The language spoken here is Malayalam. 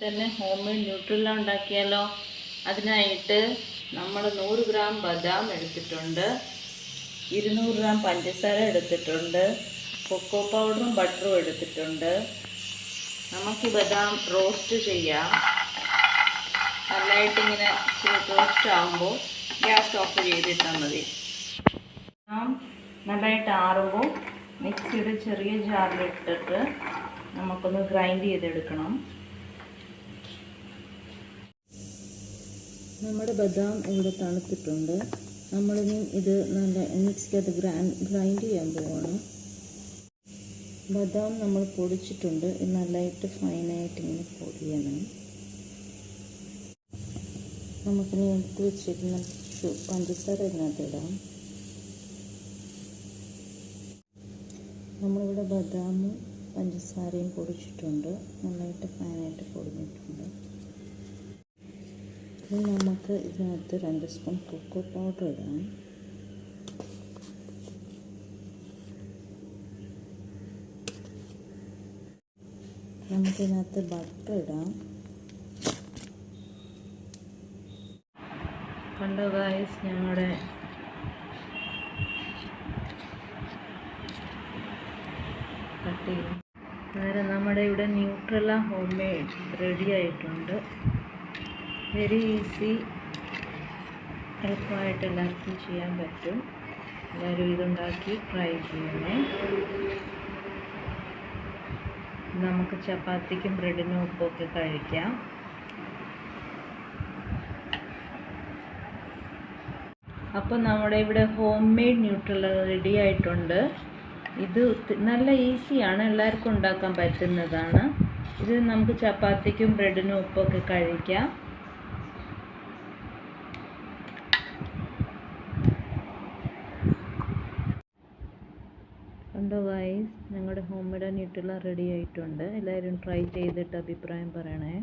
തന്നെ ഹോം മെയ്ഡ് ന്യൂട്രെല്ല ഉണ്ടാക്കിയാലോ. അതിനായിട്ട് നമ്മൾ 100 ഗ്രാം ബദാം എടുത്തിട്ടുണ്ട്, 200 ഗ്രാം പഞ്ചസാര എടുത്തിട്ടുണ്ട്, കൊക്കോ പൗഡറും ബട്ടറും എടുത്തിട്ടുണ്ട്. നമുക്ക് ബദാം റോസ്റ്റ് ചെയ്യാം. നല്ലതായിട്ടിങ്ങനെ റോസ്റ്റ് ആകുമ്പോൾ ഗ്യാസ് ഓഫ് ചെയ്തിട്ടാൽ മതി. ബദാം നല്ലതായിട്ട് ആറുമ്പോൾ മിക്സിയുടെ ചെറിയ ജാറിലിട്ടിട്ട് നമുക്കൊന്ന് ഗ്രൈൻഡ് ചെയ്തെടുക്കണം. നമ്മുടെ ബദാം ഇവിടെ തണുത്തിട്ടുണ്ട്. നമ്മളിനി ഇത് നല്ല മിക്സിക്കകത്ത് ഗ്രൈൻഡ് ചെയ്യാൻ പോവാണ്. ബദാം നമ്മൾ പൊടിച്ചിട്ടുണ്ട്. ഇത് നല്ലതായിട്ട് ഫൈനായിട്ട് ഇങ്ങനെ പൊടിയണം. നമുക്കിനി എടുത്ത് വെച്ചിരുന്ന പഞ്ചസാര ഇതിനകത്ത് ഇടാം. നമ്മളിവിടെ ബദാമും പഞ്ചസാരയും പൊടിച്ചിട്ടുണ്ട്, നന്നായിട്ട് ഫൈനായിട്ട് പൊടിഞ്ഞിട്ടുണ്ട്. ഇനി നമുക്ക് ഇതിനകത്ത് 2 സ്പൂൺ കൊക്കോ പൗഡർ ഇടാം. നമുക്കിതിനകത്ത് ബട്ടർ ഇടാം. കണ്ടോ ഗായ്സ്, ഞങ്ങളുടെ കട്ട് ചെയ്യും. അന്നേരം നമ്മുടെ ഇവിടെ ന്യൂട്രെല്ല ഹോം മെയ്ഡ് റെഡി ആയിട്ടുണ്ട്. വെരി ഈസി, എളുപ്പമായിട്ട് എല്ലാവർക്കും ചെയ്യാൻ പറ്റും. എല്ലാവരും ഇതുണ്ടാക്കി ട്രൈ ചെയ്യണേ. നമുക്ക് ചപ്പാത്തിക്കും ബ്രെഡിനും ഒപ്പമൊക്കെ കഴിക്കാം. അപ്പോൾ നമ്മുടെ ഇവിടെ ഹോം മെയ്ഡ് ന്യൂട്രെല്ല റെഡി ആയിട്ടുണ്ട്. ഇത് നല്ല ഈസിയാണ്, എല്ലാവർക്കും ഉണ്ടാക്കാൻ പറ്റുന്നതാണ്. ഇത് നമുക്ക് ചപ്പാത്തിക്കും ബ്രെഡിനും ഒപ്പമൊക്കെ കഴിക്കാം. കണ്ടോ ഗൈസ്, ഞങ്ങളുടെ ഹോം മെയ്ഡ് ന്യൂട്രെല്ല റെഡി ആയിട്ടുണ്ട്. എല്ലാവരും ട്രൈ ചെയ്തിട്ട് അഭിപ്രായം പറയണേ.